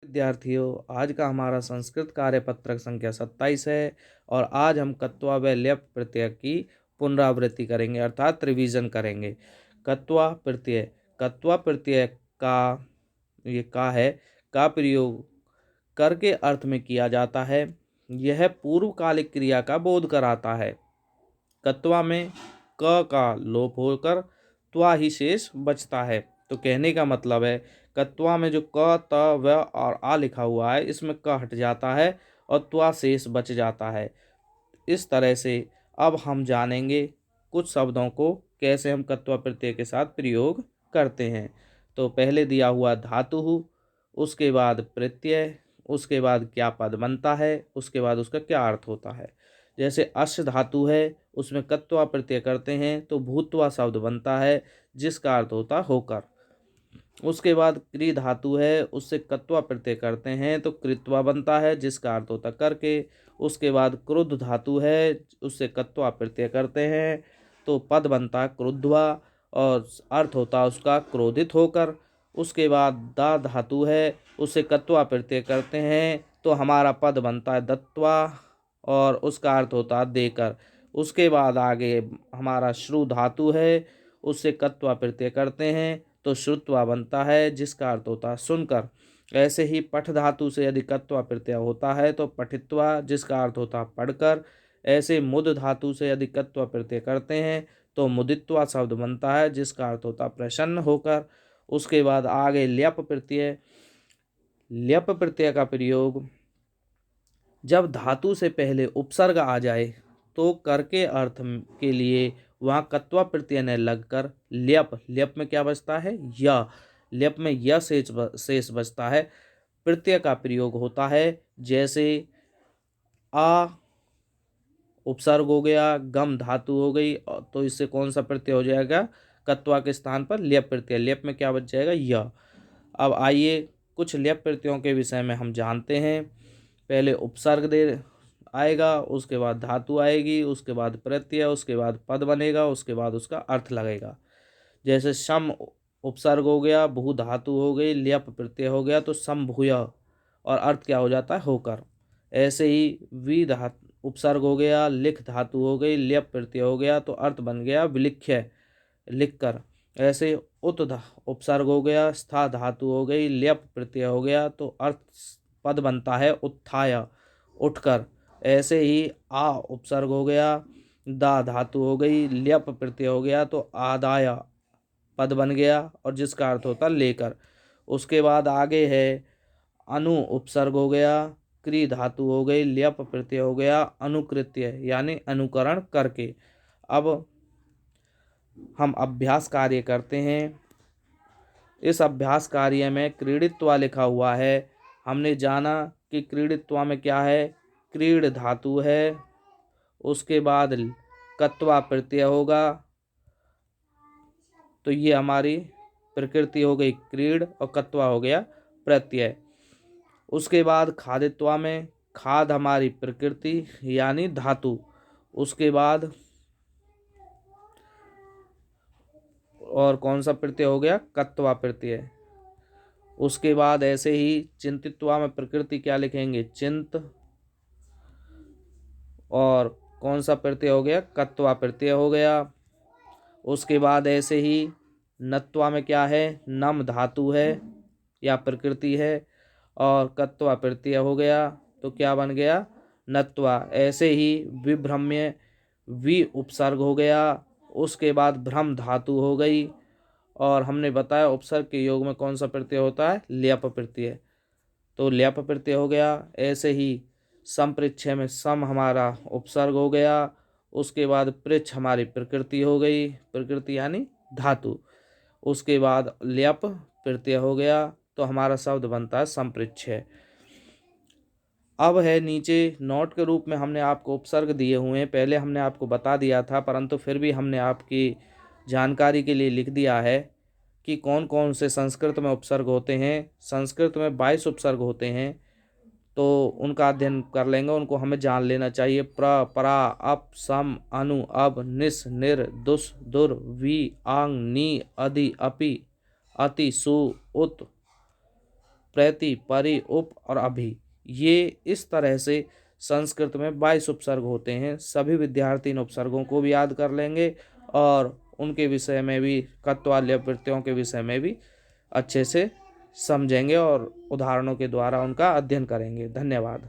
विद्यार्थियों, आज का हमारा संस्कृत कार्यपत्रक संख्या 27 है और आज हम कत्वा व ल्यप प्रत्यय की पुनरावृत्ति करेंगे अर्थात रिवीजन करेंगे। कत्वा प्रत्यय का है का प्रयोग कर के अर्थ में किया जाता है। यह पूर्वकालिक क्रिया का बोध कराता है। कत्वा में क का लोप होकर त्वा ही शेष बचता है। तो कहने का मतलब है कत्वा में जो क त व और आ लिखा हुआ है इसमें क हट जाता है और त्वा शेष बच जाता है। इस तरह से अब हम जानेंगे कुछ शब्दों को कैसे हम कत्वा प्रत्यय के साथ प्रयोग करते हैं। तो पहले दिया हुआ धातु, उसके बाद प्रत्यय, उसके बाद क्या पद बनता है, उसके बाद उसका क्या अर्थ होता है। जैसे अश्व धातु है उसमें कत्वा प्रत्यय करते हैं तो भूत्वा शब्द बनता है जिसका अर्थ होता है होकर। उसके बाद क्री धातु है उससे कत्वा प्रत्यय करते हैं तो कृत्वा बनता है जिसका अर्थ होता करके। उसके बाद क्रुद्ध धातु है उससे कत्वा प्रत्यय करते हैं तो पद बनता है क्रुद्ध्वा और अर्थ होता है उसका क्रोधित होकर। उसके बाद दा धातु है उससे कत्वा प्रत्यय करते हैं तो हमारा पद बनता है दत्वा और उसका अर्थ होता है देकर। उसके बाद आगे हमारा श्रु धातु है उससे कत्वा प्रत्यय करते हैं तो श्रुत्वा बनता है जिसका अर्थ होता है सुनकर। ऐसे ही पठ धातु से यदि कत्वा प्रत्यय होता है तो पठित्वा जिसका अर्थ होता है पढ़कर। ऐसे मुद धातु से यदि कत्वा प्रत्यय करते हैं तो मुदित्वा शब्द बनता है जिसका अर्थ होता है प्रसन्न होकर। उसके बाद आगे ल्यप प्रत्यय। ल्यप प्रत्यय का प्रयोग जब धातु से पहले उपसर्ग आ जाए तो कर के अर्थ के लिए वहाँ कत्वा प्रत्यय न लगकर ल्यप में क्या बचता है य। ल्यप में य शेष बचता है। प्रत्यय का प्रयोग होता है जैसे आ उपसर्ग हो गया, गम धातु हो गई तो इससे कौन सा प्रत्यय हो जाएगा कत्वा के स्थान पर ल्यप प्रत्यय। ल्यप में क्या बच जाएगा य। अब आइए कुछ ल्यप प्रत्ययों के विषय में हम जानते हैं। पहले उपसर्ग दे आएगा, उसके बाद धातु आएगी, उसके बाद प्रत्यय, उसके बाद पद बनेगा, उसके बाद उसका अर्थ लगेगा। जैसे सम उपसर्ग हो गया, भू धातु हो गई, ल्यप प्रत्यय हो गया तो समभूय और अर्थ क्या हो जाता है होकर। ऐसे ही वी धातु उपसर्ग हो गया, लिख धातु हो गई, ल्यप प्रत्यय हो गया तो अर्थ बन गया विलिख्य लिखकर। ऐसे उपसर्ग हो गया, स्था धातु हो गई, ल्यप प्रत्यय हो गया तो अर्थ पद बनता है उत्थाय उठकर। ऐसे ही आ उपसर्ग हो गया, दा धातु हो गई, ल्यप प्रत्यय हो गया तो आदाय पद बन गया और जिसका अर्थ होता लेकर। उसके बाद आगे है अनु उपसर्ग हो गया, क्री धातु हो गई, ल्यप प्रत्यय हो गया अनुकृत्य यानी अनुकरण करके। अब हम अभ्यास कार्य करते हैं। इस अभ्यास कार्य में क्रीडित्वा लिखा हुआ है। हमने जाना कि क्रीडित्वा में क्या है क्रीड धातु है, उसके बाद कत्वा प्रत्यय होगा तो ये हमारी प्रकृति हो गई क्रीड और कत्वा हो गया प्रत्यय। उसके बाद खादित्वा में खाद हमारी प्रकृति यानी धातु। उसके बाद और कौन सा प्रत्यय हो गया कत्वा प्रत्यय। उसके बाद ऐसे ही चिंतित्वा में प्रकृति क्या लिखेंगे चिंत और कौन सा प्रत्यय हो गया कत्वा प्रत्यय हो गया। उसके बाद ऐसे ही नत्वा में क्या है नम धातु है या प्रकृति है और कत्वा प्रत्यय हो गया तो क्या बन गया नत्वा। ऐसे ही विभ्रम्य वि उपसर्ग हो गया, उसके बाद भ्रम धातु हो गई और हमने बताया उपसर्ग के योग में कौन सा प्रत्यय होता है ल्यप प्रत्यय तो ल्यप प्रत्यय हो गया। ऐसे ही संपृच्छय में सम हमारा उपसर्ग हो गया, उसके बाद पृच्छ हमारी प्रकृति हो गई, प्रकृति यानी धातु। उसके बाद ल्यप प्रत्यय हो गया तो हमारा शब्द बनता है संपृच्छय। अब है नीचे नोट के रूप में हमने आपको उपसर्ग दिए हुए हैं। पहले हमने आपको बता दिया था परंतु फिर भी हमने आपकी जानकारी के लिए लिख दिया है कि कौन कौन से संस्कृत में उपसर्ग होते हैं। संस्कृत में 22 उपसर्ग होते हैं तो उनका अध्ययन कर लेंगे, उनको हमें जान लेना चाहिए। प्र परा अप सम अनु अब निस निर दुस दुर वी आंग नी अधि अपि अति सु उत प्रति, परि, उप और अभि। ये इस तरह से संस्कृत में 22 उपसर्ग होते हैं। सभी विद्यार्थी इन उपसर्गों को भी याद कर लेंगे और उनके विषय में भी, कत्वाल्य प्रत्ययों के विषय में भी अच्छे से समझेंगे और उदाहरणों के द्वारा उनका अध्ययन करेंगे। धन्यवाद।